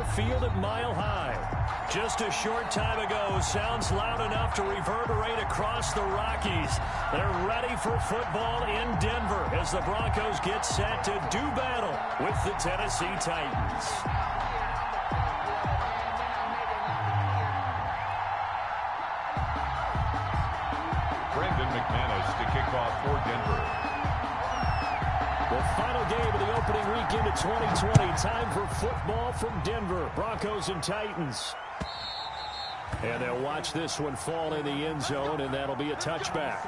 Ford Field at Mile High. Just a short time ago, sounds loud enough to reverberate across the Rockies. They're ready for football in Denver as the Broncos get set to do battle with the Tennessee Titans. To kick off for Denver. The final game of the opening weekend of 2020. Time for football from Denver. Broncos and Titans. And they'll watch this one fall in the end zone, and that'll be a touchback.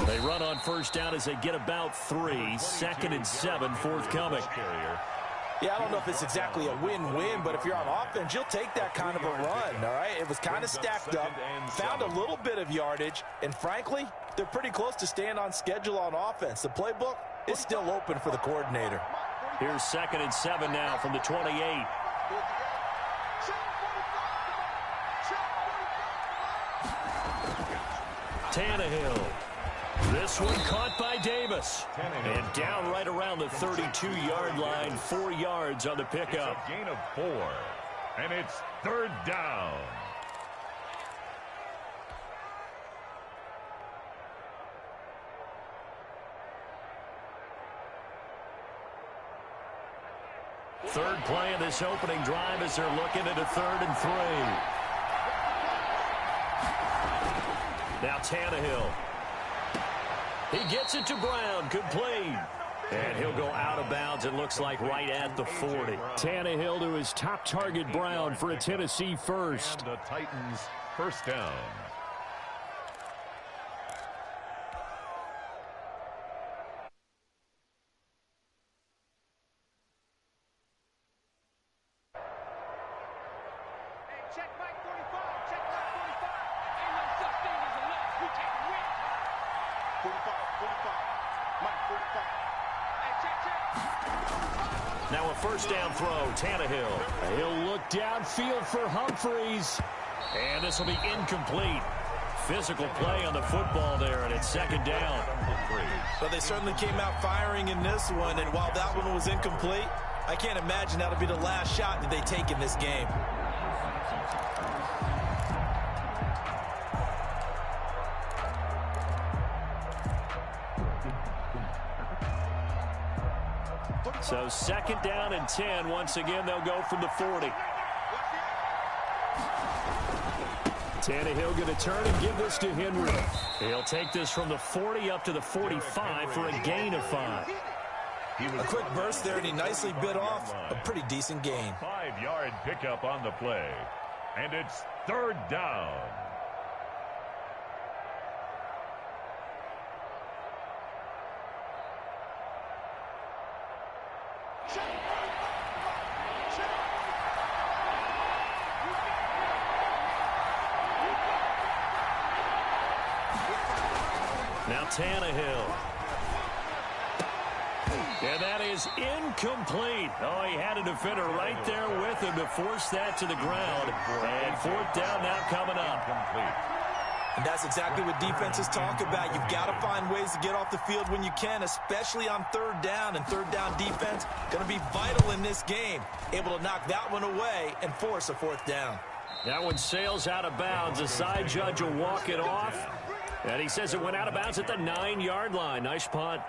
They run on first down as they get about 3. 2nd and 7 forthcoming. Yeah, I don't know if it's exactly a win-win, but if you're on offense, you'll take that kind of a run, all right? It was kind of stacked up, found a little bit of yardage, and frankly, they're pretty close to staying on schedule on offense. The playbook is still open for the coordinator. Here's 2nd and 7 now from the 28. Tannehill. This one caught by Davis. And down right around the 32-yard line. 4 yards on the pickup. It's a gain of 4. And it's 3rd down. Third play of this opening drive as they're looking at a 3rd and 3. Now Tannehill. He gets it to Brown, complete. And he'll go out of bounds, it looks like right at the 40. Tannehill to his top target, Brown, for a Tennessee first. And the Titans first down. Now a first down throw, Tannehill. He'll look downfield for Humphreys. And this will be incomplete. Physical play on the football there, and it's 2nd down. But they certainly came out firing in this one, and while that one was incomplete, I can't imagine that'll be the last shot that they take in this game. So 2nd down and 10. Once again, they'll go from the 40. Tannehill going to turn and give this to Henry. He'll take this from the 40 up to the 45 for a gain of 5. A quick burst there, and he nicely bit off a pretty decent gain. 5-yard pickup on the play. And it's 3rd down. Now Tannehill. And that is incomplete. Oh, he had a defender right there with him to force that to the ground. And 4th down now coming up. And that's exactly what defenses talk about. You've got to find ways to get off the field when you can, especially on 3rd down. And 3rd down defense going to be vital in this game. Able to knock that one away and force a 4th down. That one sails out of bounds. The side judge will walk it off. And he says it went out of bounds at the 9-yard line. Nice punt.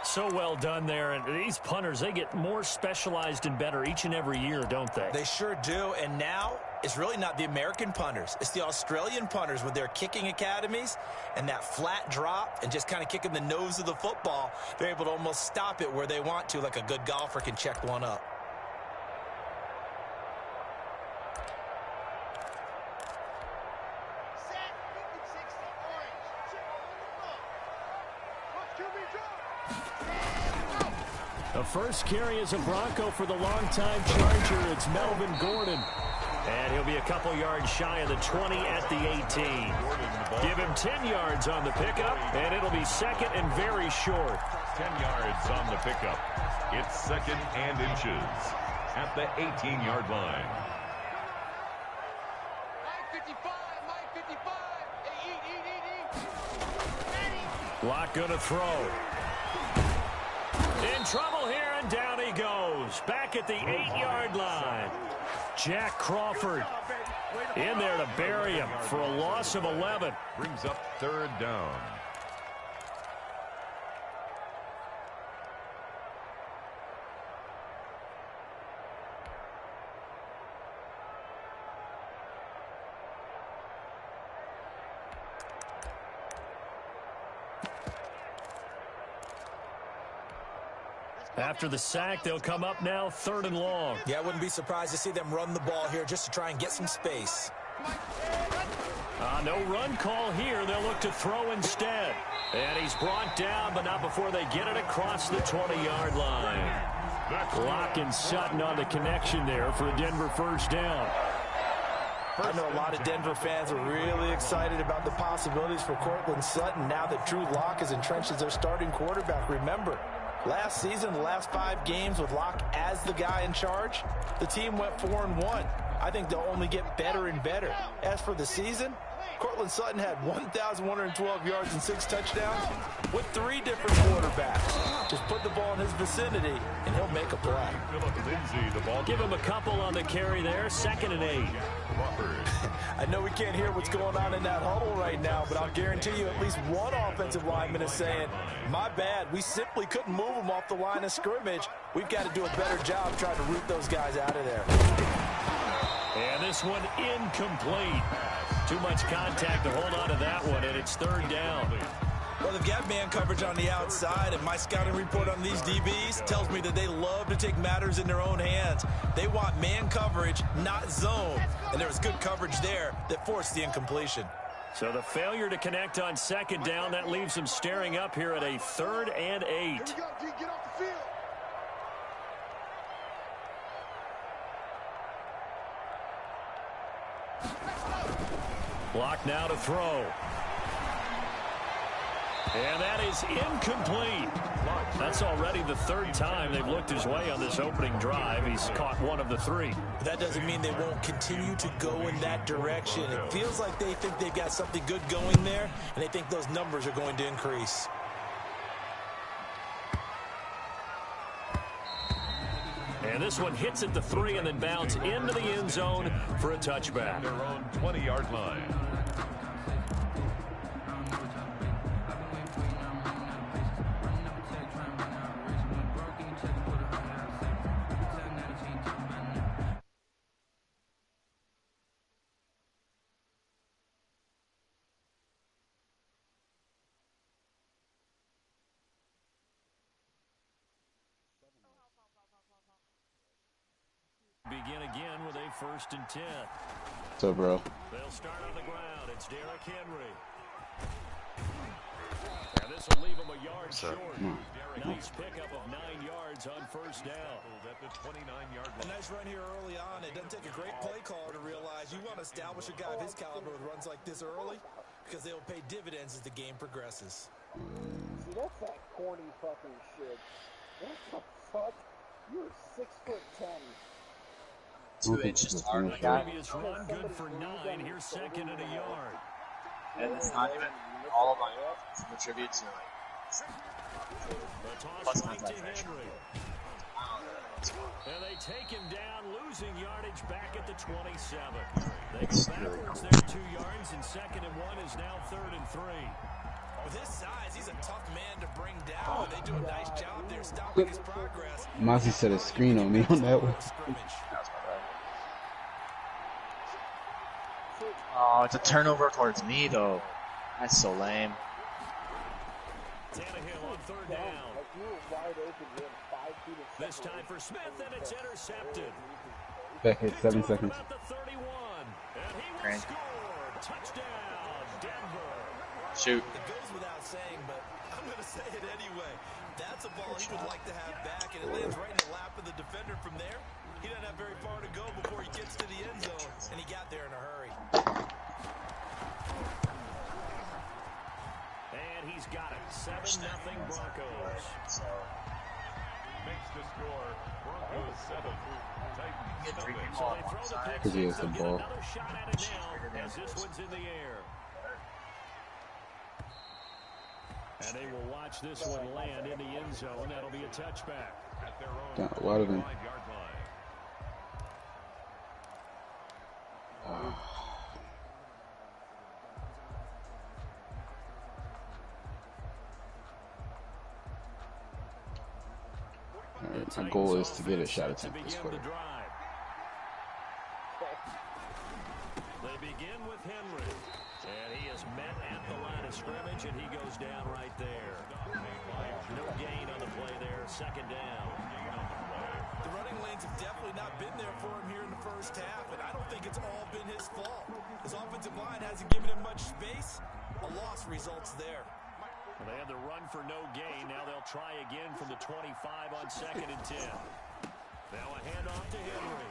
So well done there. And these punters, they get more specialized and better each and every year, don't they? They sure do. And now it's really not the American punters. It's the Australian punters with their kicking academies and that flat drop and just kind of kicking the nose of the football. They're able to almost stop it where they want to, like a good golfer can check one up. The first carry is a Bronco for the longtime Charger. It's Melvin Gordon. And he'll be a couple yards shy of the 20 at the 18. Give him 10 yards on the pickup, and it'll be second and very short. 10 yards on the pickup. It's second and inches at the 18-yard line. Locke going to throw. In trouble here, and down he goes. Back at the 8-yard line. Jack Crawford in there to bury him for a loss of 11. Brings up third down. After the sack, they'll come up now 3rd and long. Yeah, I wouldn't be surprised to see them run the ball here just to try and get some space. No run call here. They'll look to throw instead. And he's brought down, but not before they get it across the 20-yard line. Locke and Sutton on the connection there for a Denver first down. I know a lot of Denver fans are really excited about the possibilities for Courtland Sutton now that Drew Lock is entrenched as their starting quarterback. Remember, last season, the last 5 games with Locke as the guy in charge, the team went 4-1. I think they'll only get better and better. As for the season, Courtland Sutton had 1,112 yards and 6 touchdowns with 3 different quarterbacks. Just put the ball in his vicinity, and he'll make a play. Give him a couple on the carry there. 2nd and 8. I know we can't hear what's going on in that huddle right now, but I'll guarantee you at least one offensive lineman is saying, my bad, we simply couldn't move them off the line of scrimmage. We've got to do a better job trying to root those guys out of there. And this one incomplete. Too much contact to hold on to that one, and it's 3rd down. Well, they've got man coverage on the outside, and my scouting report on these DBs tells me that they love to take matters in their own hands. They want man coverage, not zone. And there was good coverage there that forced the incompletion. So the failure to connect on 2nd down, that leaves them staring up here at a 3rd and 8. Get off the field. Block now to throw. And that is incomplete. That's already the 3rd time they've looked his way on this opening drive. He's caught 1 of the 3. That doesn't mean they won't continue to go in that direction. It feels like they think they've got something good going there, and they think those numbers are going to increase. And this one hits at the 3 and then bounds into the end zone for a touchback. Their own 20-yard line. Begin again with a 1st and 10. So, bro. They'll start on the ground. It's Derrick Henry. And this will leave him a yard short. Nice pickup of 9 yards on 1st down. At the 29-yard A line. nice run here early on. It doesn't take a great play caller to realize you want to establish a guy of his caliber with runs like this early because they will pay dividends as the game progresses. See, that's that corny fucking shit. What the fuck? You're 6'10". 2 inches taller guy, Previous run good for 9. Here's 2nd and a yard. and it's not even all of my offense. It's a tribute to plus contact pressure. And they take him down, losing yardage back at the 27. They go backwards there 2 yards, and 2nd and 1 is now 3rd and 3. With his size, he's a tough man to bring down. They do a nice job there stopping his progress. Mozzie set a screen on me on that one. Oh, it's a turnover towards me, though. That's so lame. Tannehill on 3rd down. This time for Smith, and it's intercepted. Back at 7 seconds. At the 31, and he will Great. score. Touchdown, Denver. Shoot. It goes without saying, but I'm going to say it anyway. That's a ball he would like to have back, and it lands right in the lap of the defender from there. He doesn't have very far to go before he gets to the end zone, and he got there in a hurry. And he's got it. 7-0 Broncos. Makes the score. Broncos 7. Titans 7. So they throw the pick Because he has six. the They'll get ball. another shot at it now as this one's in the air. And they will watch this one land in the end zone. That'll be a touchback. At their own A lot of them. 5-yard line. Alright, my goal is to get a shot attempt this quarter. They begin with Henry, and he is met at the line of scrimmage, and he goes down right there. No gain on the play there, second down. The running lanes have definitely not been there for him here in the first half, and I don't think it's all been his fault. His offensive line hasn't given him much space. A loss results there. Well, they had the run for no gain. Now they'll try again from the 25 on 2nd and 10. Now a handoff to Henry.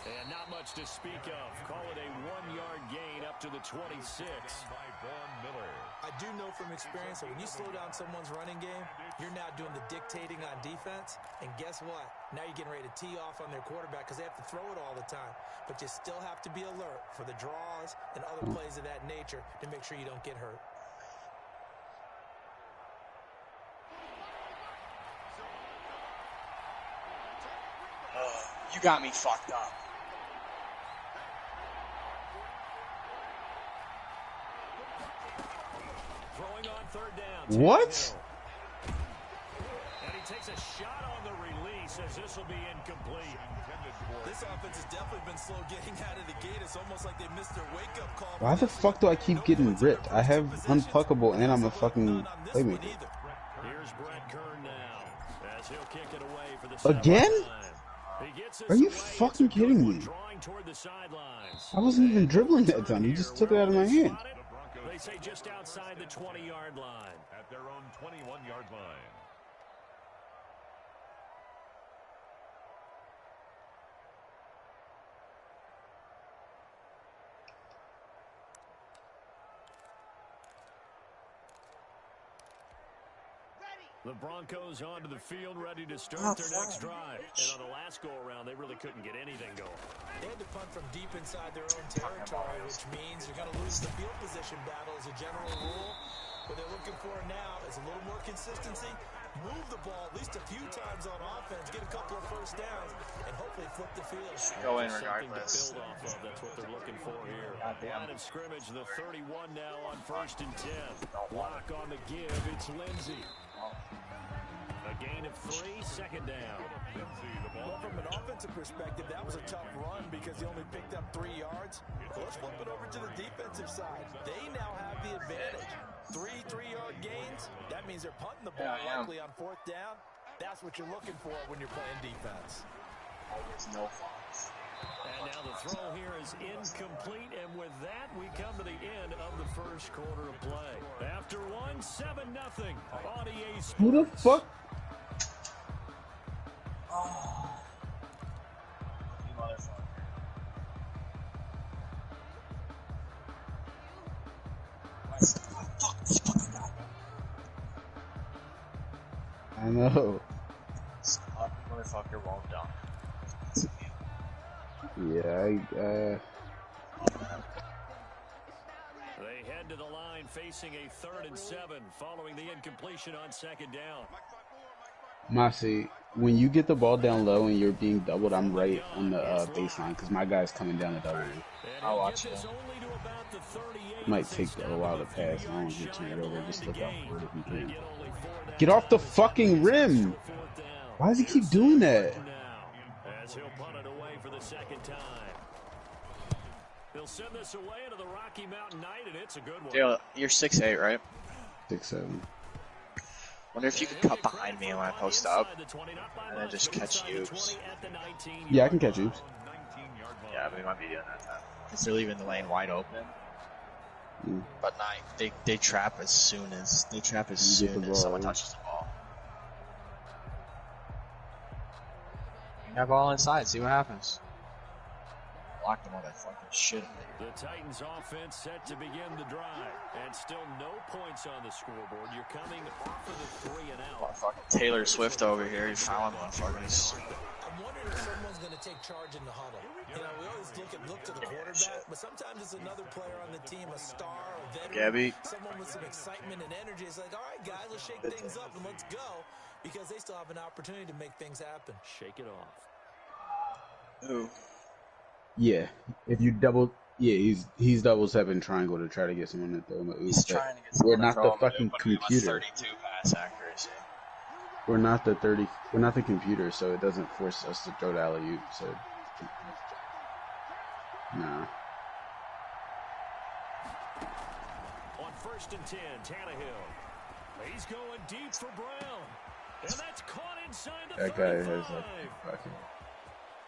And not much to speak of. Call it a 1-yard gain up to the 26. By Von Miller. I do know from experience that when you slow down someone's running game, you're now doing the dictating on defense. And guess what? Now you're getting ready to tee off on their quarterback because they have to throw it all the time. But you still have to be alert for the draws and other plays of that nature to make sure you don't get hurt. You got me fucked up. Throwing on 3rd down. What? And he takes a shot on the release as this will be incomplete. This offense has definitely been slow getting out of the gate. It's almost like they missed their wake-up call. Why the fuck do I keep getting ripped? I have unpuckable and I'm a fucking playmaker. Here's Brett Kern now as he'll kick it away for the Again? He gets Are you away. fucking kidding me? Drawing toward the sidelines. I wasn't even dribbling that time. You just took it out of my hand. They say just outside the 20-yard line. At their own 21-yard line. The Broncos onto the field, ready to start their next drive. And on the last go-around, they really couldn't get anything going. They had to punt from deep inside their own territory, which means you're going to lose the field position battle as a general rule. What they're looking for now is a little more consistency, move the ball at least a few times on offense, get a couple of first downs, and hopefully flip the field. Go in Something regardless. to build off of. That's what they're looking for here. Goddamn. Line of scrimmage, the 31 now on 1st and 10. Block on the give. It's Lindsey. A gain of 3, second down. Well, from an offensive perspective, that was a tough run because he only picked up 3 yards. Well, let's flip it over to the defensive side. They now have the advantage. 3 3-yard gains. That means they're punting the ball likely on 4th down. That's what you're looking for when you're playing defense. There's no faults. And now the throw here is incomplete, and with that, we come to the end of the first quarter of play. After one, 7-0 on EA Sports. Who the fuck? Oh. You motherfucker. Fuck this fucking guy. I know. This fucking motherfucker won't dunk. Yeah, They head to the line facing a 3rd and 7 following the incompletion on 2nd down. Mossy, when you get the ball down low and you're being doubled, I'm right on the baseline because my guy's coming down the double. I'll watch it. Might take a while to pass. I don't want to get turned over. Just look out for it if you can. Get off the fucking rim! Why does he keep doing that? As he'll punt it away for the 2nd time. He'll send this away into the Rocky Mountain Night, and it's a good one. Dale, you're 6'8", right? 6'7". Wonder if you could cut behind me when I post up and then just catch Ubes. Yeah, I can catch Ubes. Yeah, we might be doing that time. Because they're leaving the lane wide open. But they trap as soon as someone touches the ball. Have ball inside. See what happens. Block the motherfucking shit. The Titans offense set to begin the drive. And still no points on the scoreboard. You're coming off of the 3 and out. Fucking Taylor Swift over here. He's fouling motherfuckers. I'm wondering if someone's going to take charge in the huddle. You know, we always look to the quarterback, but sometimes it's another player on the team, a star, a veteran, Gabby. someone with some excitement and energy. It's like, all right, guys, let's shake things up and let's go, because they still have an opportunity to make things happen. Shake it off. Who? Yeah, if you double, yeah, he's double stepping triangle to try to get someone to throw him. He's trying to get we're not the fucking computer. 32 pass accuracy. We're not the 30. We're not the computer, so it doesn't force us to throw the alley-oop. So, nah. On 1st and 10, Tannehill. He's going deep for Brown, and that's caught inside the that 35. guy has like fucking.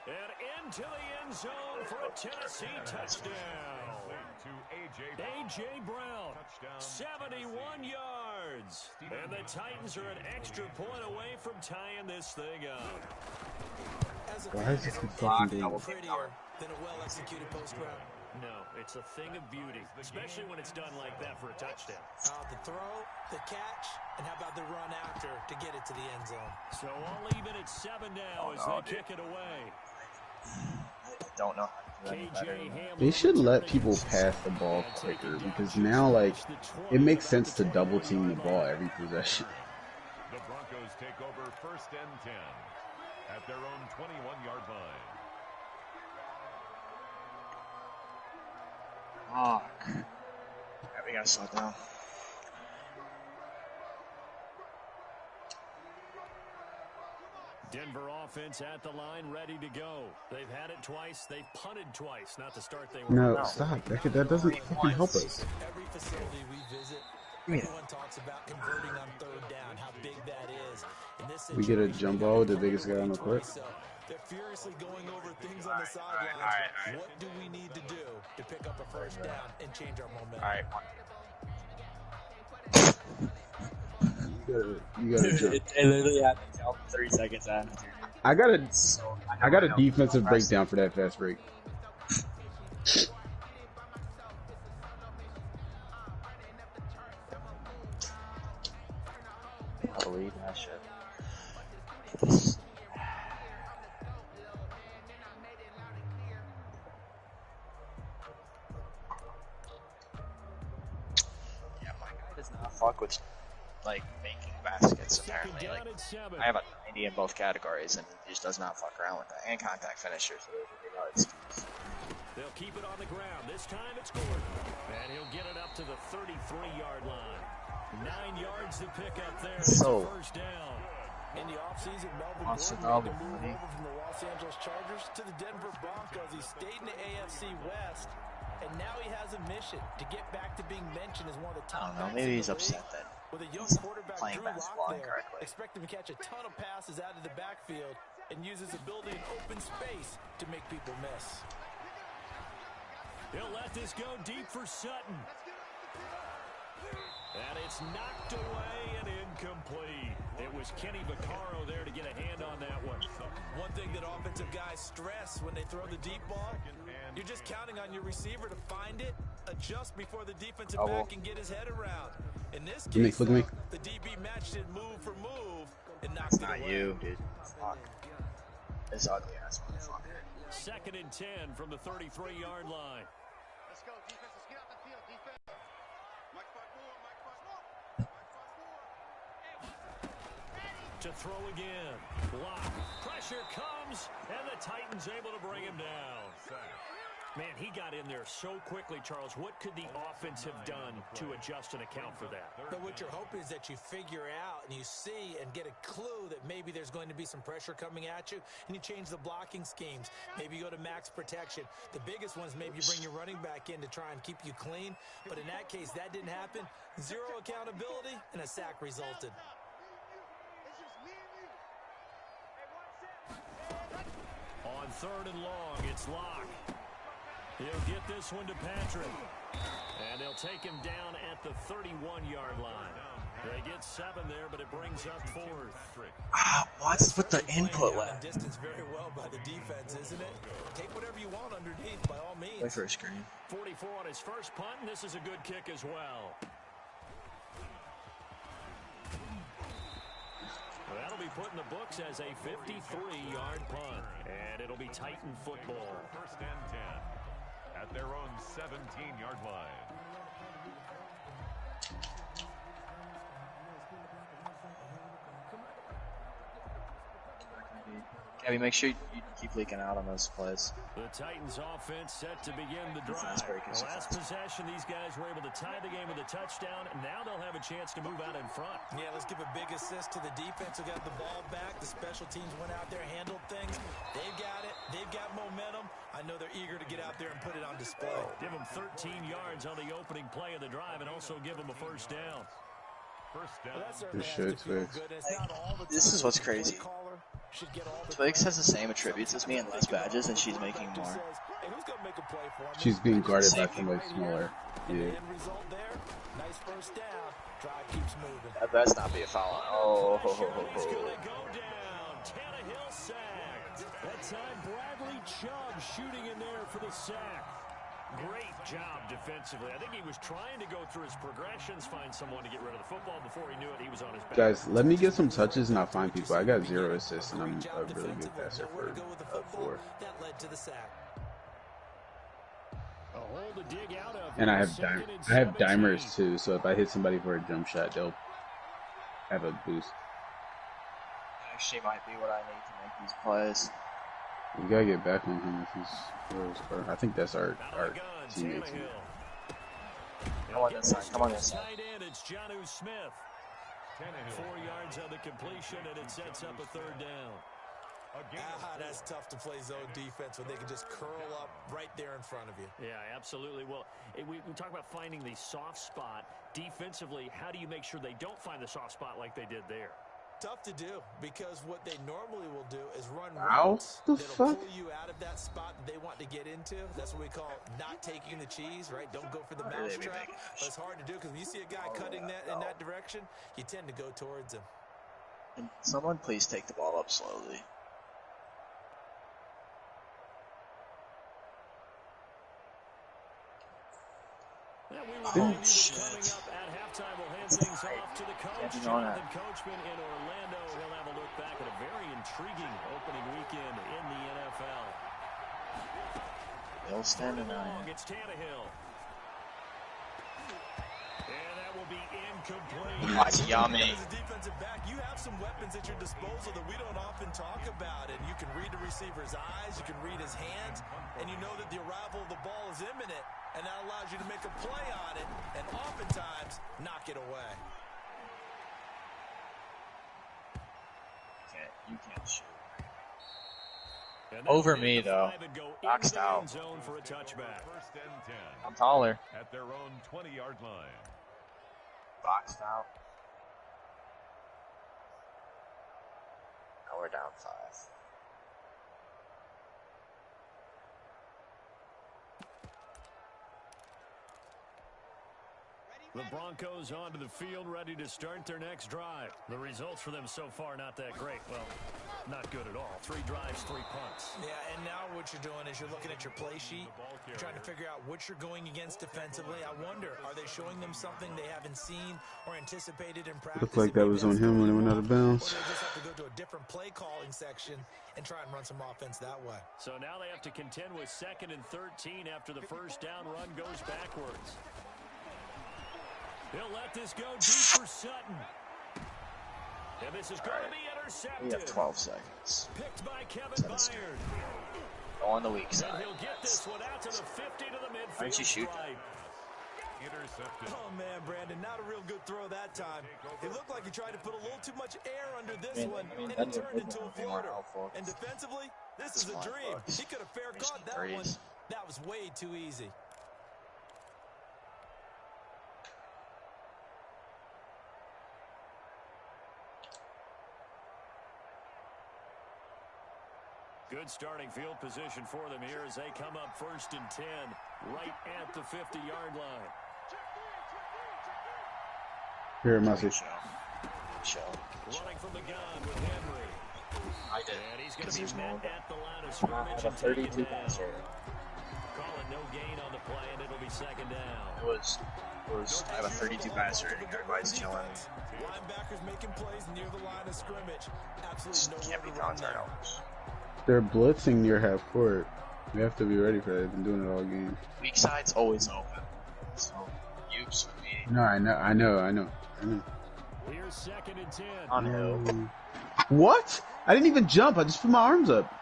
And into the end zone for a Tennessee touchdown. A.J. Brown, 71 yards. And the Titans are an extra point away from tying this thing up. Why is this fucking thing? Prettier than a well-executed post route. No, it's a thing of beauty, especially when it's done like that for a touchdown. The throw, the catch, and how about the run after to get it to the end zone? So all even at 7 now as they kick it away. I don't know how to do any better. They should let people pass the ball quicker, because now, like, it makes sense to double team the ball every possession. The Broncos take over 1st and 10 at their own 21-yard line. Fuck. Yeah, we gotta slow down. Denver offense at the line, ready to go. They've had it twice. They've punted twice. Not the start they were. No, stop. That doesn't fucking help us. Every facility we visit, everyone talks about converting on 3rd down, how big that is. In this We get a jump ball with the biggest guy on the court. They're furiously going over things on the sidelines. What do we need to do to pick up a 1st down and change our momentum? All right. You gotta jump. It literally happened 3 seconds after. I got a defensive breakdown for that fast break. I'll read that shit. Yeah, my guy does not fuck with like making baskets. Apparently, like I have a 90 in both categories, and he just does not fuck around with that. And contact finishers. So they'll keep it on the ground. This time it's Gordon, and he'll get it up to the 33-yard line. 9 yards to pick up there. It's a 1st down. In the offseason, Melvin Gordon made the move over from the Los Angeles Chargers to the Denver Broncos. He stayed in the AFC West, and now he has a mission to get back to being mentioned as one of the top. I don't know. Maybe he's upset that with a young quarterback playing basketball incorrectly. Expect him to catch a ton of passes out of the backfield and use his ability in open space to make people miss. He'll let this go deep for Sutton. And it's knocked away and incomplete. It was Kenny Vaccaro there to get a hand on that one. One thing that offensive guys stress when they throw the deep ball, you're just counting on your receiver to find it, adjust before the defensive back can get his head around. In this case, look at me. The DB matched it move for move and knocked it away. Not you, dude. Fuck. This ugly ass motherfucker. 2nd and 10 from the 33-yard line. Let's go, defense. Let's get out the field. Defense. To throw again. Block. Pressure comes, and the Titans able to bring him down. Man, he got in there so quickly, Charles. What could the offense have done to adjust and account for that? But what you're hoping is that you figure out and you see and get a clue that maybe there's going to be some pressure coming at you, and you change the blocking schemes. Maybe you go to max protection. The biggest one is maybe you bring your running back in to try and keep you clean. But in that case, that didn't happen. Zero accountability, and a sack resulted. On 3rd and long, it's Locke. He'll get this one to Patrick. And they'll take him down at the 31-yard line. They get 7 there, but it brings up 4th. What's with the input lag? Distance very well by the defense, isn't it? Take whatever you want underneath, by all means. Wait for a screen. 44 on his first punt, and this is a good kick as well. That'll be put in the books as a 53-yard punt, and it'll be Titan football. First and 10 at their own 17-yard line. Gabby, make sure you keep leaking out on those plays. The Titans offense set to begin the drive. The last possession, these guys were able to tie the game with a touchdown. Now they'll have a chance to move out in front. Yeah, let's give a big assist to the defense who got the ball back. The special teams went out there, handled things. They've got it. They've got momentum. I know they're eager to get out there and put it on display. Give them 13 yards on the opening play of the drive and also give them a first down. First down. This is what's crazy. Twigs has the same attributes as me and less badges, and she's making more. She's being guarded by somebody smaller. Yeah. That best not be a foul. Oh, ho, ho, ho, He's ho. going to go down. Tannehill sacked. That time Bradley Chubb shooting in there for the sack. Great job defensively. I think he was trying to go through his progressions, find someone to get rid of the football. Before he knew it, he was on his back. Guys, let me get some touches and I'll find people. I got 0 assists and I'm a really good passer for 4. That led to the sack. A hole to dig out of. And I have dimers too, so if I hit somebody for a jump shot, they'll have a boost. Actually might be what I need to make these plays. We gotta get back on him if he's throws. I think that's our teammates. Come on this side. Come on this side. It's Jonnu Smith. 4 yards on the completion, and it sets up a 3rd down. That's tough to play zone defense when they can just curl up right there in front of you. Yeah, absolutely. Well, we talk about finding the soft spot. Defensively, how do you make sure they don't find the soft spot like they did there? Tough to do, because what they normally will do is run routes that'll pull you out of that spot that they want to get into. That's what we call not taking the cheese, right? Don't go for the mousetrap. But it's hard to do, because when you see a guy cutting that in that direction, you tend to go towards him. Can someone please take the ball up slowly? Oh, shit. Coming up at halftime, we'll hand things off to the coach, Jonathan Coachman in Orlando. He'll have a look back at a very intriguing opening weekend in the NFL. They'll stand in line. It's Tannehill. And that will be incomplete. Yummy. As a defensive back, you have some weapons at your disposal that we don't often talk about. And you can read the receiver's eyes, you can read his hands, and you know that the arrival of the ball is imminent. And that allows you to make a play on it, and oftentimes knock it away. You can't shoot. Over me, though. Boxed out. For a touchback. First and 10 I'm taller. at their own 20-yard line. Boxed out. Now we're down 5. The Broncos onto the field, ready to start their next drive. The results for them so far, not that great. Well, not good at all. 3 drives, 3 punts. Yeah, and now what you're doing is you're looking at your play sheet. You're trying to figure out what you're going against defensively. I wonder, are they showing them something they haven't seen or anticipated in practice? Looked like that was on him when it went out of bounds. Or they just have to go to a different play calling section and try and run some offense that way. So now they have to contend with 2nd and 13 after the first down run goes backwards. He'll let this go deep for Sutton. And this is going to be intercepted. We have 12 seconds. Picked by Kevin Byard. On the weak side. And he'll get this one out to the 50 to the midfield. Why don't you shoot that? Intercepted. Oh, man, Brandon, not a real good throw that time. It looked like he tried to put a little too much air under this one, and it turned into a floater. And defensively, this is a dream. He could have fair caught that one. That was way too easy. Good starting field position for them here as they come up 1st and 10, right at the 50-yard line. Here, Massey. Show. Running from the gun with Henry. I did. And he's going Because to there's be no. met at the line of I scrimmage have a and taken 32 down. passer. Calling no gain on the play, and it'll be second down. I have a 32 passer and everybody's chilling. Linebackers making plays near the line of scrimmage. Absolutely no Can't be contact hours. They're blitzing near half court. We have to be ready for that. They've been doing it all game. Weak side's always open. So, Ukes would be No, I know. Here's second and 10. on who? What? I didn't even jump. I just put my arms up.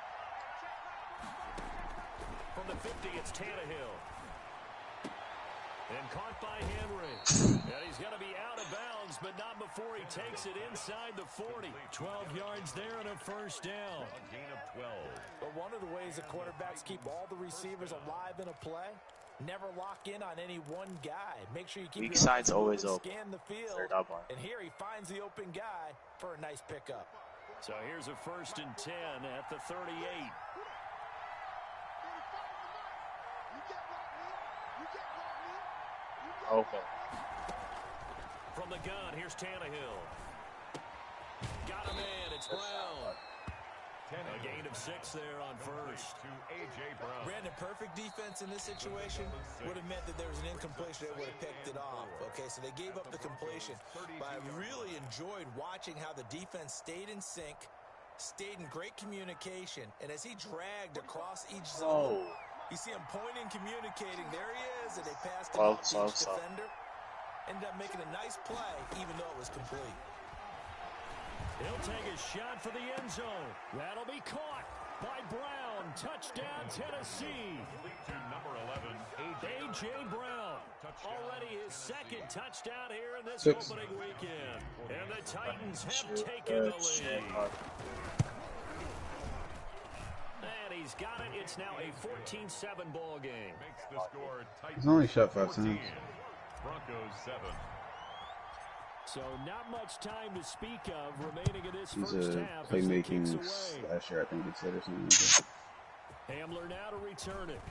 From the 50, it's Tannehill. And caught by Henry. And he's going to be out of bounds, but not before he takes it inside the 40. 12 yards there and a first down. A gain of 12. But one of the ways that quarterbacks keep all the receivers alive in a play, never lock in on any one guy. Make sure you keep Weak your side's options always moving, open. Scan the field. Third up one. And here he finds the open guy for a nice pickup. So here's a first and 10 at the 38. Open. From the gun, here's Tannehill. Got him in. It's Brown. A gain of 6 there on first. To A.J. Brown. Brandon, perfect defense in this situation would have meant that there was an incompletion. They would have picked it off. Okay, so they gave up the completion. But I really enjoyed watching how the defense stayed in sync, stayed in great communication, and as he dragged across each zone, you see him pointing, communicating. There he is, and they passed it off to each defender. Ended up making a nice play, even though it was complete. He'll take a shot for the end zone. That'll be caught by Brown. Touchdown, Tennessee. To number 11, A.J. Brown. Already his second touchdown here in this 6. opening weekend. And the Titans have taken the lead. And he's got it. It's now a 14-7 ball game. Makes the score Titans He's only shot 5 14, times. Broncos 7. So not much time to speak of remaining in this He's first a half. As the playmaking kicks away. slasher, I think it said, or something like that. Hamler now to return it.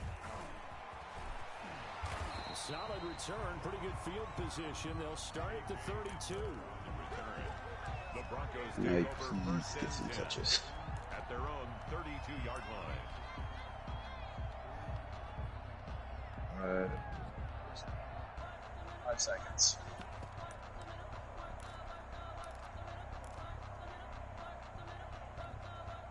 A solid return, pretty good field position. They'll start at the 32. The Broncos Now take he over please first get and some 10 touches. at their own 32-yard line. 5 seconds.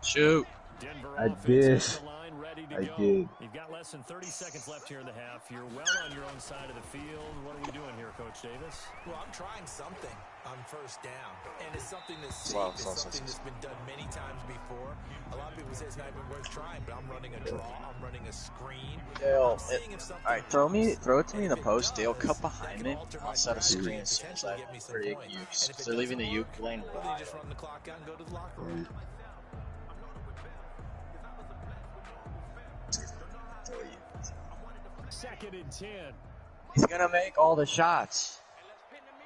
Shoot. Denver I offense did. at the line, ready to I go. did. You've got less than 30 seconds left here in the half. You're well on your own side of the field. What are we doing here, Coach Davis? Well, I'm trying something on first down, and it's something that's safe. Slow. It's something that's been done many times before. A lot of people say it's not even worth trying, but I'm running a draw. I'm running a screen. Dale, I'm seeing if something alright, throw it to me in the post. Dale, cut behind me. I'll set a screen as soon as I for Ukes. They're leaving the Uke lane Well, then you wide. just run the clock out and go to the locker room. Second and 10. He's gonna make all the shots.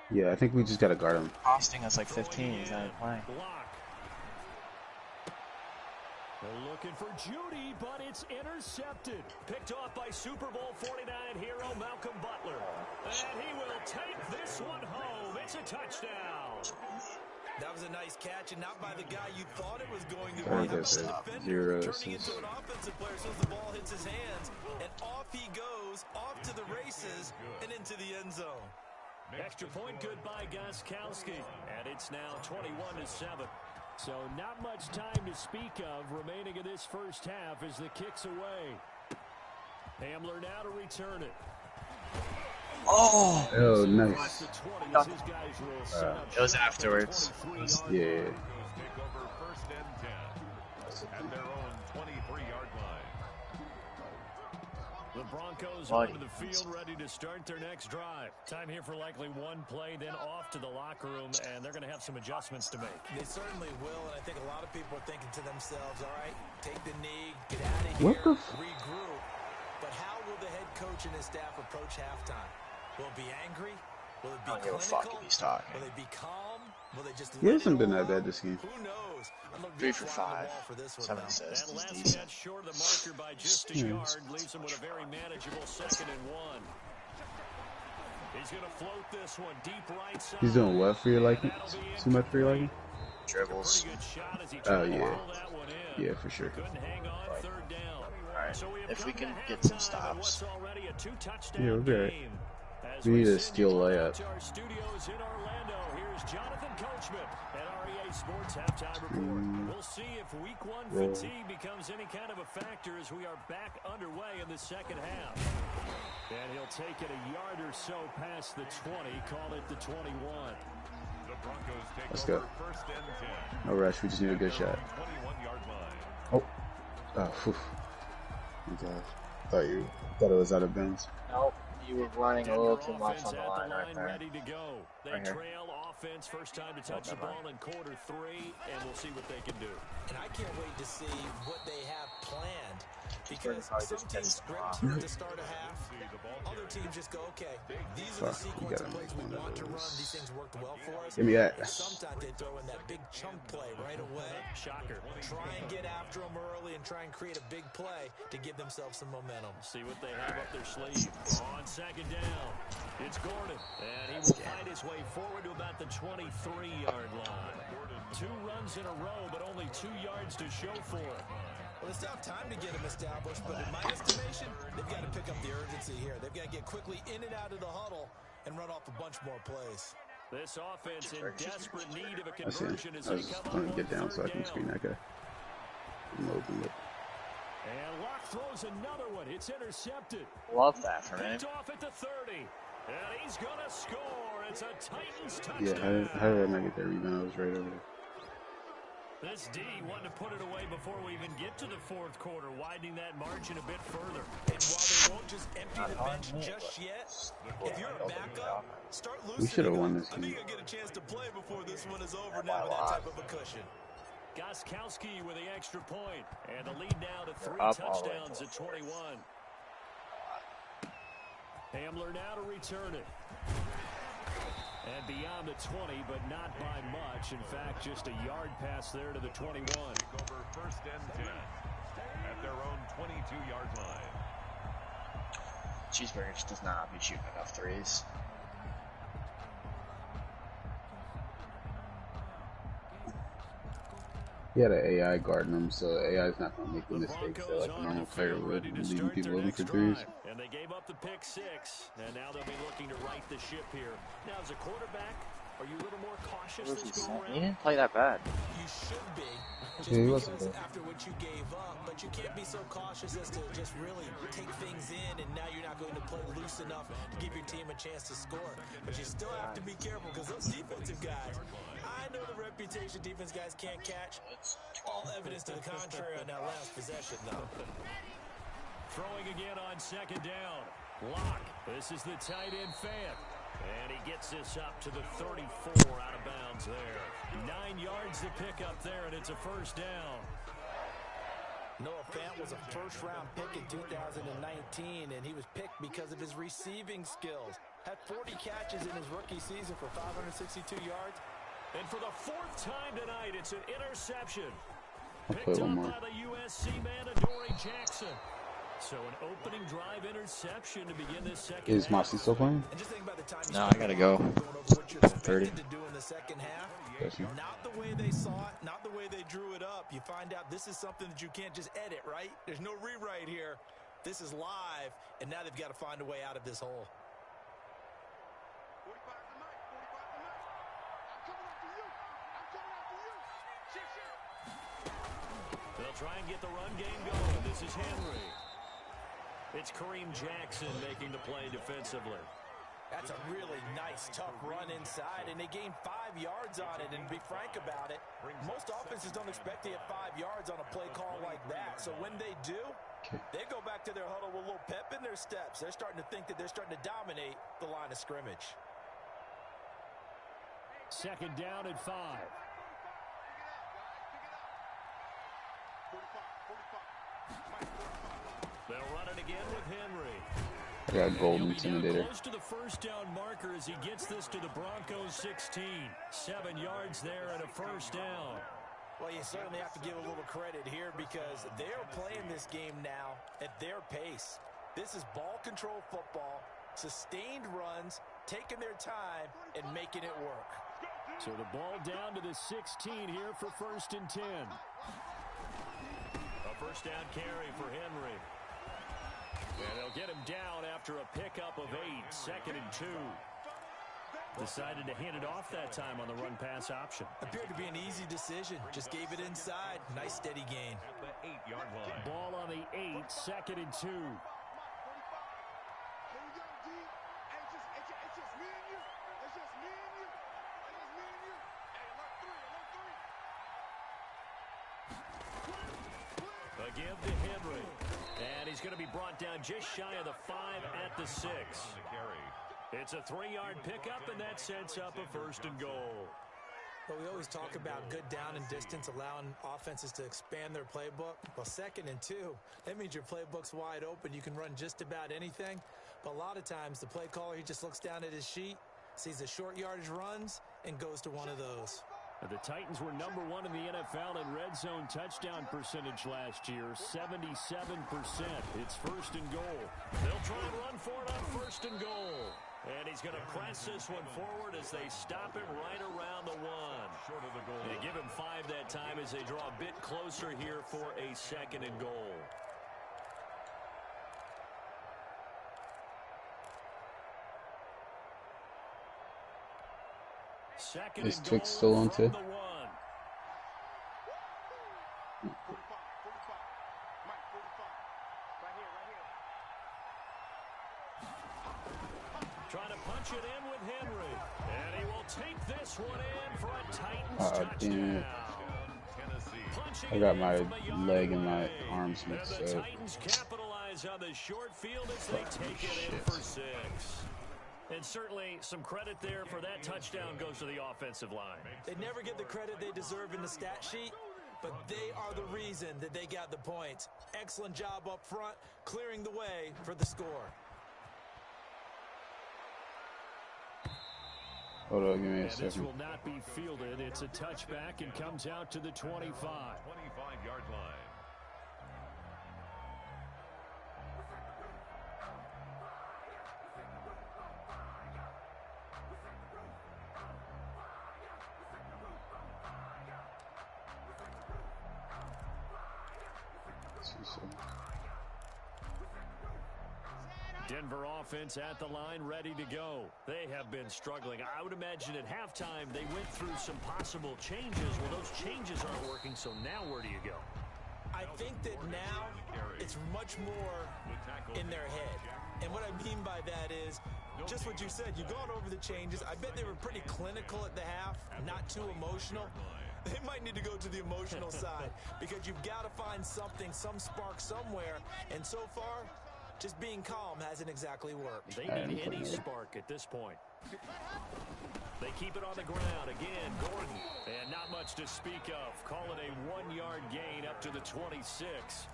Yeah, I think we just gotta guard him. Costing us like 15. He's not even playing. Block. They're looking for Judy, but it's intercepted. Picked off by Super Bowl 49 hero Malcolm Butler. And he will take this one home. It's a touchdown. That was a nice catch, and not by the guy you thought it was going to be. I think How that's about it. the defender 0 turning assists. into an offensive player as soon as the ball hits his hands, and off he goes, off to the races, and into the end zone. Extra point good by Gostkowski. And it's now 21-7. So not much time to speak of remaining in this first half as the kick's away. Hamler now to return it. Oh, nice. The 20 as his guys will set up It was shop at the afterwards. 23-yard Yeah. line. Take over first and 10 at their own 23-yard line. The Broncos Buddy. onto the field ready to start their next drive. Time here for likely one play, then off to the locker room, and they're going to have some adjustments to make. They certainly will, and I think a lot of people are thinking to themselves, all right, take the knee, get out of here, What the regroup. But how will the head coach and his staff approach halftime? Will it be angry? Will it be I don't give a clinical? fuck if he's talking. Will they be calm? Will they just He let hasn't it been all that bad out? this game. Who knows? I'm looking 3 to for fly on the 5. wall for this one, 7 though. assists. That He's last decent. catch short of the marker by just a yard leaves him with a very manageable 2nd and 1. He's going to float this one deep right side. He's doing what for your liking? Too much for your liking? Dribbles. Oh, yeah. Yeah, for sure. Alright, if we can get some stops. Yeah, we're good. We need a steal layup. Sports halftime report. We'll see if week one fatigue becomes any kind of a factor as we are back underway in the second half. And he'll take it a yard or so past the 20, call it the 21. The Broncos take Let's go. over first and 10. No rush, we just need a good shot. 21-yard line. Oh. Oh, phew. Oh, gosh. Thought it was out of bounds. Nope, you were running a little too much on the line right there. Ready to go. They Right here. trail offense first time to touch the ball in quarter 3, and we'll see what they can do. And I can't wait to see what they have planned. Because probably some just teams pissed them sprint off. to start a half. Other teams just go, okay, these are the sequence of plays we want to run. These things worked well for us. Give me that. And sometimes they throw in that big chunk play right away. Shocker. Try and get after them early and try and create a big play to give themselves some momentum. See what they have up their sleeve. On second down, it's Gordon. And he will fight his way forward to about the 23-yard line. 2 runs in a row, but only 2 yards to show for it. Well, they still have time to get him established, but in my estimation, they've got to pick up the urgency here. They've got to get quickly in and out of the huddle and run off a bunch more plays. This offense in desperate need of a I see him. conversion as I they was come going up to get on down so I third can screen that guy. I'm open it. And Locke throws another one. It's intercepted. Love that from him. Picked off at the 30. And he's going to score. It's a Titans Yeah, touchdown. how did I not get that rebound? I was right over there. This D wanted to put it away before we even get to the fourth quarter, widening that margin a bit further. And while they won't just empty the bench just yet, if you're a backup, start loosening We should have won up. this I think game. you'll get a chance to play before this one is over now with that type of a cushion. Goskowski with the extra point. And the lead now to 3 up all the way touchdowns to at 21. Hamler now to return it. And beyond the 20, but not by much. In fact, just a yard pass there to the 21. Take over first and 10 at their own 22-yard line. Cheeseburger just does not be shooting enough threes. He had an AI guarding him, so AI is not going to make the mistakes that like a normal player would, leaving people open for threes. And they gave up the pick 6, and now they'll be looking to right the ship here. Now, as a quarterback, are you a little more cautious this go around? He didn't play that bad. You should be, just Yeah, he wasn't because bad. after what you gave up, but you can't be so cautious as to just really take things in, and now you're not going to play loose enough to give your team a chance to score. But you still have to be careful because those defensive guys, I know the reputation defense guys can't catch. All evidence to the contrary on that last possession, though. Throwing again on second down. Locke. This is the tight end fan. And he gets this up to the 34 out of bounds there. 9 yards to pick up there, and it's a first down. Noah Fant was a first-round pick in 2019, and he was picked because of his receiving skills. Had 40 catches in his rookie season for 562 yards. And for the 4th time tonight, it's an interception. I'll play Picked one up more. by the USC man, Adoree Jackson. So an opening drive interception to begin this second Is half. Mossy still playing? And just think about the time you No, I spent gotta go. going over what you're 30. expected to do in the second half. Yes, sir. Not the way they saw it, not the way they drew it up. You find out this is something that you can't just edit, right? There's no rewrite here. This is live, and now they've got to find a way out of this hole. 45 tonight, 45 tonight. I'm coming after you. I'm coming after you. Shit, shit. They'll try and get the run game going. This is Henry. It's Kareem Jackson making the play defensively. That's a really nice, tough run inside, and they gained 5 yards on it. And to be frank about it, most offenses don't expect to get 5 yards on a play call like that. So when they do, they go back to their huddle with a little pep in their steps. They're starting to think that they're starting to dominate the line of scrimmage. Second down at 5. They'll run it again with Henry. I got Gold He'll be down Intimidator. close to the first down marker as he gets this to the Broncos 16. 7 yards there and a first down. Well, you certainly have to give a little credit here because they're playing this game now at their pace. This is ball control football, sustained runs, taking their time and making it work. So the ball down to the 16 here for 1st and 10. A first down carry for Henry. And they'll get him down after a pickup of 8, 2nd and 2. Decided to hand it off that time on the run-pass option. Appeared to be an easy decision. Just gave it inside. Nice steady gain. At the 8-yard line. Ball on the 8, 2nd and 2. Here we go, D. Hey, it's just me and you. It's just me and you. It's just me and you. Hey, alert 3, alert 3. Again to Henry. And he's going to be brought down just shy of the 5 at the 6. It's a 3-yard pickup, and that sets up a 1st and goal. Well, we always talk about good down and distance, allowing offenses to expand their playbook. Well, 2nd and 2, that means your playbook's wide open. You can run just about anything. But a lot of times, the play caller, he just looks down at his sheet, sees the short yardage runs, and goes to one of those. The Titans were number 1 in the NFL in red zone touchdown percentage last year, 77%. It's 1st and goal. They'll try and run for it on 1st and goal. And he's going to press this one forward as they stop him right around the 1. Short of the goal. They give him 5 that time as they draw a bit closer here for a 2nd and goal. Second Is and Tick goal still on from to? the 1. 45. Mike, 45. Right here, right here. Trying to punch it in with Henry. And he will take this one in for a Titans damn. touchdown. I got my leg and my arms And mixed the up. Titans capitalize on the short field as they take it in for 6. And certainly some credit there for that touchdown goes to the offensive line. They never get the credit they deserve in the stat sheet, but they are the reason that they got the points. Excellent job up front, clearing the way for the score. Hold on, give me a And this second. will not be fielded. It's a touchback and comes out to the 25. 25-yard line. Denver offense at the line, ready to go. They have been struggling. I would imagine at halftime they went through some possible changes. Well, those changes aren't working, so now where do you go? I think that now it's much more in their head. And what I mean by that is just what you said. You've gone over the changes. I bet they were pretty clinical at the half, not too emotional. They might need to go to the emotional side because you've got to find something, some spark somewhere. And so far, just being calm hasn't exactly worked. They need any spark at this point. They keep it on the ground. Again, Gordon. And not much to speak of. Call it a 1-yard gain up to the 26.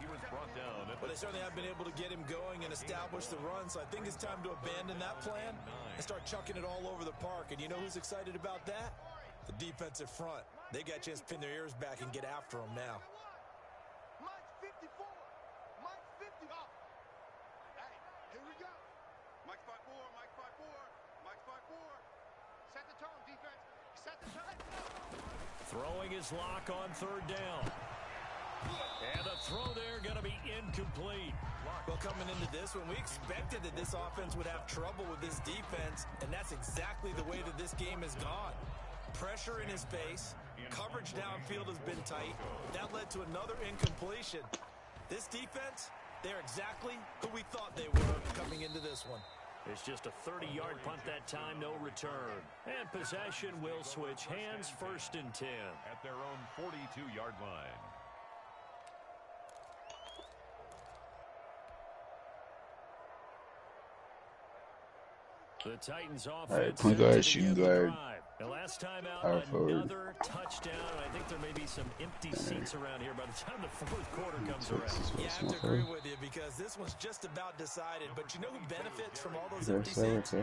He was brought down. But they certainly have been able to get him going and establish the run, so I think it's time to abandon that plan and start chucking it all over the park. And you know who's excited about that? The defensive front. They got a chance to pin their ears back and get after him now. Mike's 54. Mike's 50. Oh. Hey, here we go. Mike's 5-4. Mike's 5-4. Mike's 5-4. Set the tone, defense. Set the tone. Throwing his lock on 3rd down. And the throw there going to be incomplete. Well, coming into this one, we expected that this offense would have trouble with this defense, and that's exactly the way that this game has gone. Pressure in his face. Coverage downfield has been tight. That led to another incompletion. This defense, they're exactly who we thought they were coming into this one. It's just a 30-yard punt that time, no return. And possession will switch hands, 1st and 10. At their own 42-yard line. The Titans offense. All right, point guard, shooting guard. The last time out, Power forward. another touchdown. I think there may be some empty seats around here by the time the 4th quarter comes around. Yeah, I have to agree with you because this one's just about decided. But you know who benefits from all those empty seats?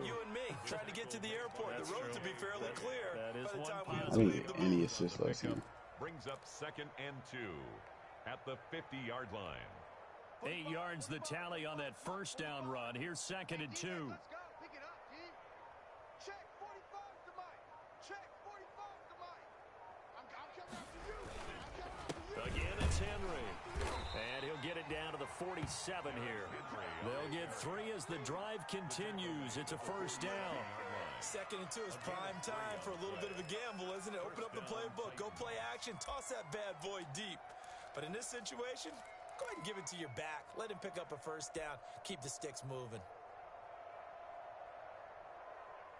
You and me, trying to get to the airport. The roads will be fairly clear That is by the time one we I have to didn't leave get the any booth. assists last game. Brings up 2nd and 2 at the 50-yard line. 8 yards the tally on that 1st down run. Here's 2nd and 2. Let's go. Pick it up, G. down to the 47 here. They'll get 3 as the drive continues. It's a first down. 2nd and 2 is prime time for a little bit of a gamble, isn't it? Open up the playbook, go play action, toss that bad boy deep. But in this situation, go ahead and give it to your back. Let him pick up a first down. Keep the sticks moving.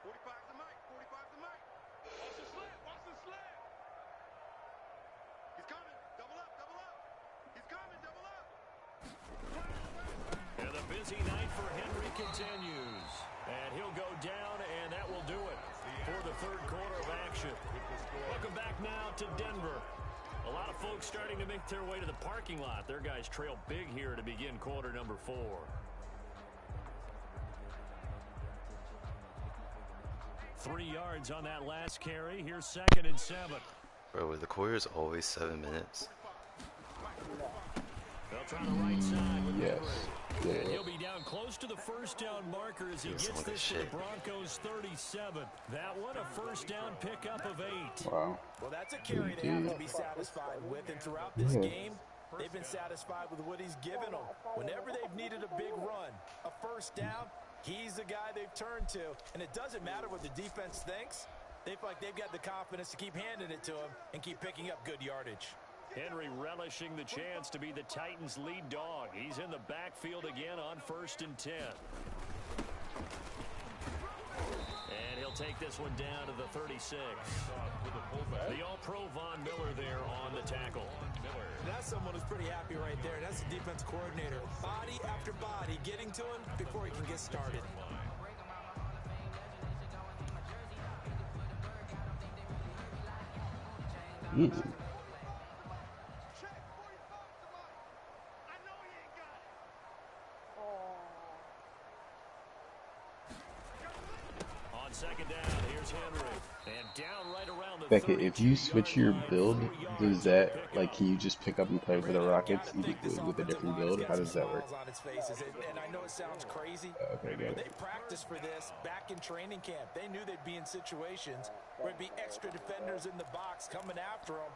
45's the mic. 45's the mic. Watch the slant. Watch the slant. He's coming. Double up. Double up. He's coming. Double up. And the busy night for Henry continues. And he'll go down, and that will do it for the third quarter of action. Welcome back now to Denver. A lot of folks starting to make their way to the parking lot. Their guys trail big here to begin quarter number 4. 3 yards on that last carry. Here's 2nd and 7. Bro, were the quarters always 7 minutes? They'll try the right side with Yes. Henry. And he'll be down close to the first down marker as he Feels gets like this to the shit. Broncos 37. That one a first down pickup of 8. Wow. Well, that's a carry they have to be satisfied with, and throughout this game, they've been satisfied with what he's given them. Whenever they've needed a big run, a first down, he's the guy they've turned to. And it doesn't matter what the defense thinks. They feel like they've got the confidence to keep handing it to him and keep picking up good yardage. Henry relishing the chance to be the Titans' lead dog. He's in the backfield again on 1st and 10. And he'll take this one down to the 36. The All-Pro Von Miller there on the tackle. That's someone who's pretty happy right there. That's the defense coordinator. Body after body getting to him before he can get started. On 2nd down, here's Henry. And down right around the Beckett, if you switch your build, does that, like, can you just pick up and play for the Rockets with a different build? How does that work? And I know it sounds crazy, Okay, but good. they practiced for this back in training camp. They knew they'd be in situations where it'd be extra defenders in the box coming after them,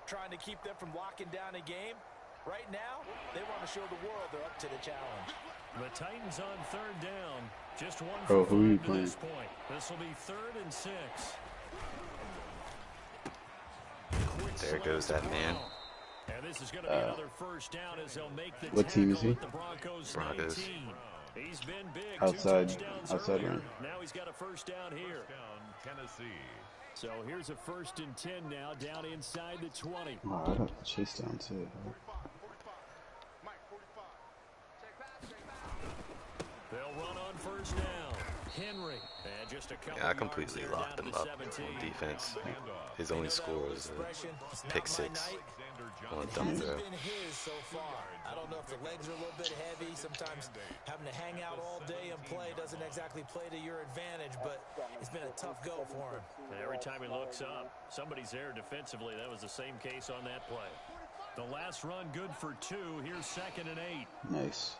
trying to keep them from locking down a game. Right now, they want to show the world they're up to the challenge. The Titans on 3rd down. Just one Bro, for who are you 5 to playing? this point. This will be 3rd and 6. There goes that man. And this is going to be another first down as they'll make the What team is tackle he? at the Broncos 19. He's been big. Outside- 2 touchdowns outside earlier. run. Now he's got a first down here. Tennessee. So here's a 1st and 10 now down inside the 20. Wow, I got the chase down too. They'll run on 1st down. Henry. And just a couple Yeah, I yards completely here locked down him to up 17. on defense. His only score was a pick 6 on a It dump hasn't throw. been his so far. I don't know if the legs are a little bit heavy. Sometimes having to hang out all day and play doesn't exactly play to your advantage, but it's been a tough go for him. And every time he looks up, somebody's there defensively. That was the same case on that play. The last run good for 2. Here's 2nd and 8. Nice.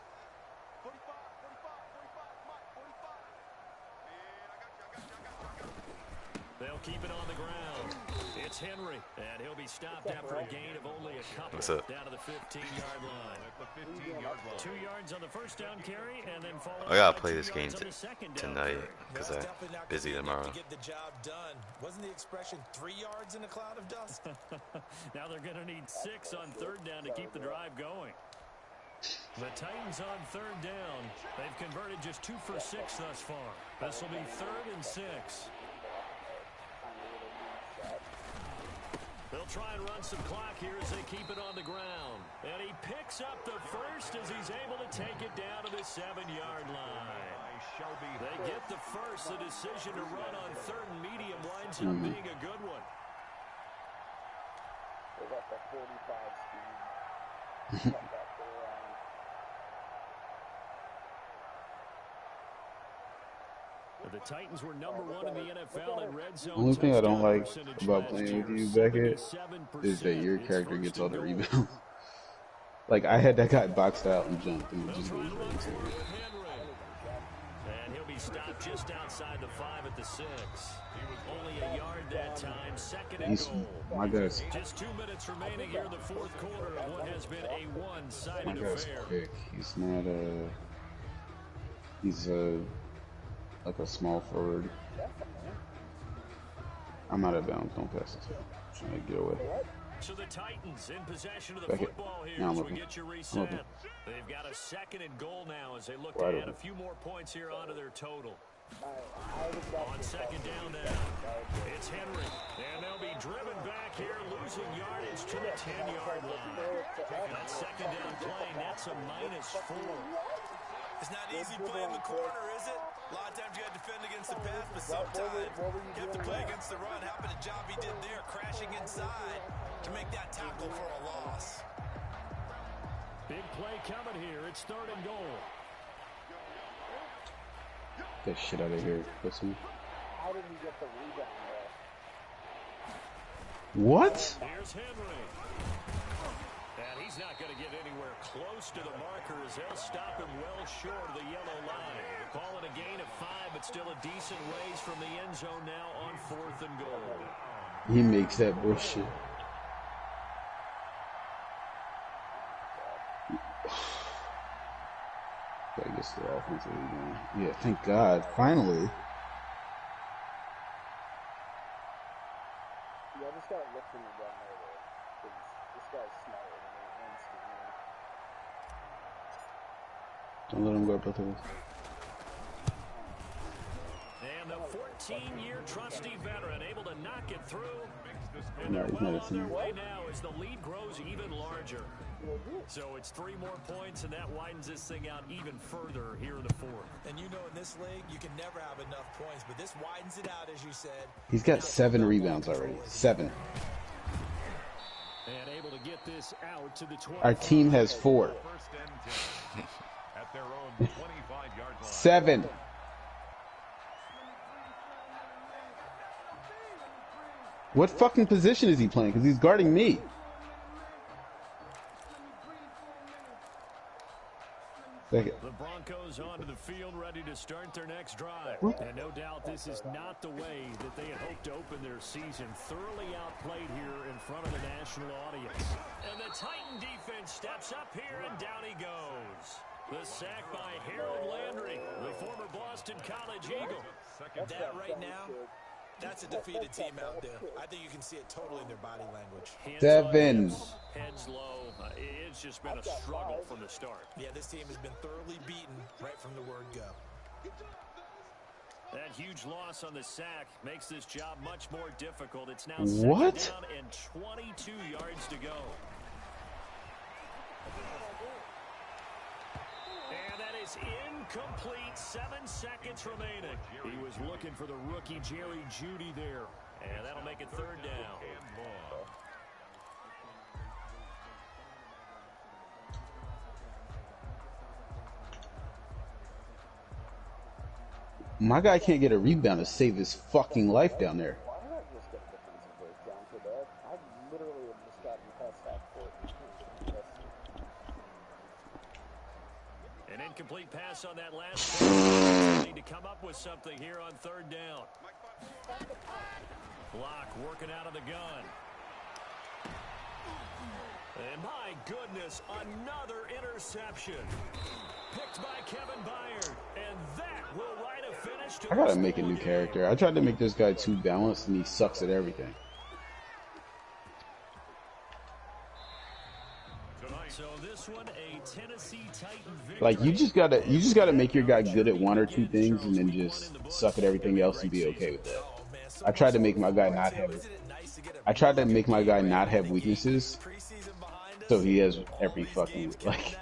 They'll keep it on the ground. It's Henry, and he'll be stopped after a gain of only a couple. What's up? Down to the 15-yard line. 2 yards on the first down carry, and then followed I gotta by play 2 this game yards on the second down tonight carry. because That's I'm definitely not busy gonna be enough tomorrow. to get the job done. Wasn't the expression 3 yards in a cloud of dust? Now they're going to need 6 on 3rd down to keep the drive going. The Titans on 3rd down. They've converted just 2 for 6 thus far. This will be 3rd and 6. They'll try and run some clock here as they keep it on the ground. And he picks up the first as he's able to take it down to the 7-yard line. They get the first. The decision to run on 3rd and medium winds up being a good one. They got the 45 speed. Got that go around. The Titans were number 1 in the NFL in red zone. Only thing I don't touchdown like percentage about last playing with year, you, Beckett, 77%. is that your It's character 1st gets all and the goal. rebounds. Like, I had that guy boxed out and jumped and it They'll just try goes to right run to for it it. with Henry. And he'll be he stopped just outside the 5 at the 6. Only a yard that time, second and goal. My guy's Just 2 minutes remaining here in the fourth quarter of what has been a one-sided my guy's affair. quick. He's not he's like a small forward. I'm out of bounds. Don't pass it. Trying to get away. So the Titans in possession of the Back it. football here Now I'm as we looking. get your reset. They've got a second and goal now as they look to Wide add open. a few more points here onto their total. On second down now, it's Henry. And they'll be driven back here, losing yardage to the 10-yard line. That second down play, that's a -4. It's not easy playing the corner, is it? A lot of times you got to defend against the pass, but sometimes you have to play against the run. How about the job he did there, crashing inside to make that tackle for a loss? Big play coming here. It's third and goal. Get shit out of here, pussy. How did he get the rebound there? What? Here's Henry. And he's not going to get anywhere close to the marker as they'll stop him well short of the yellow line. Call it a gain of 5, but still a decent ways from the end zone now on 4th and goal. He makes that bullshit. I guess the offensive rebound. Yeah, thank God. Finally. Yeah, I just gotta look for you down there, though. 'Cause this guy's smarter than he wants to be. Don't let him go both of us. And the 14-year trusty veteran able to knock it through. And No, they're he's well not a on their senior. way now as the lead grows even larger. So it's 3 more points, and that widens this thing out even further here in the 4th. And you know in this league, you can never have enough points, but this widens it out, as you said. He's got 7 rebounds already. 7. And able to get this out to the 12. Our team has 4. First and 10 at their own 25-yard line. 7. What fucking position is he playing? Because he's guarding me. Second. The Broncos onto the field, ready to start their next drive. And no doubt this is not the way that they had hoped to open their season. Thoroughly outplayed here in front of the national audience. And the Titan defense steps up here, and down he goes. The sack by Harold Landry, the former Boston College Eagle. That right now, that's a defeated team out there. I think you can see it totally in their body language. Hands 7. on hips, heads low. It's just been a struggle from the start. Yeah, this team has been thoroughly beaten right from the word go. That huge loss on the sack makes this job much more difficult. It's now What? second down and 22 yards to go. And that is incomplete. 7 seconds remaining. He was looking for the rookie Jerry Jeudy there. And that'll make it third down. My guy can't get a rebound to save his fucking life down there. Why did I just get a defensive breakdown for that? I literally have just gotten past that court. An incomplete pass on that last play. Need to come up with something here on third down. Block working out of the gun. And my goodness, another interception. Picked by Kevin Byard. And that will write a finish to I gotta this make a ball new game. character. I tried to make this guy too balanced and he sucks at everything. So this one, a Tennessee Titan victory. Like you just gotta make your guy good at 1 or 2 things and then just suck at everything else and be okay with that. I tried to make my guy not have weaknesses, so he has every fucking like.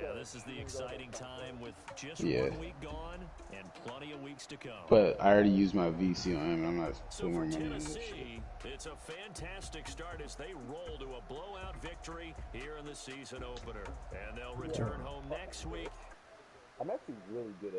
Yeah, this is the exciting time with just 1 week gone and plenty of weeks to come. But I already used my VC on him. I'm not So putting for more money in this shit. Tennessee, it's a fantastic start as they roll to a blowout victory here in the season opener. And they'll return home next week. I'm actually really good at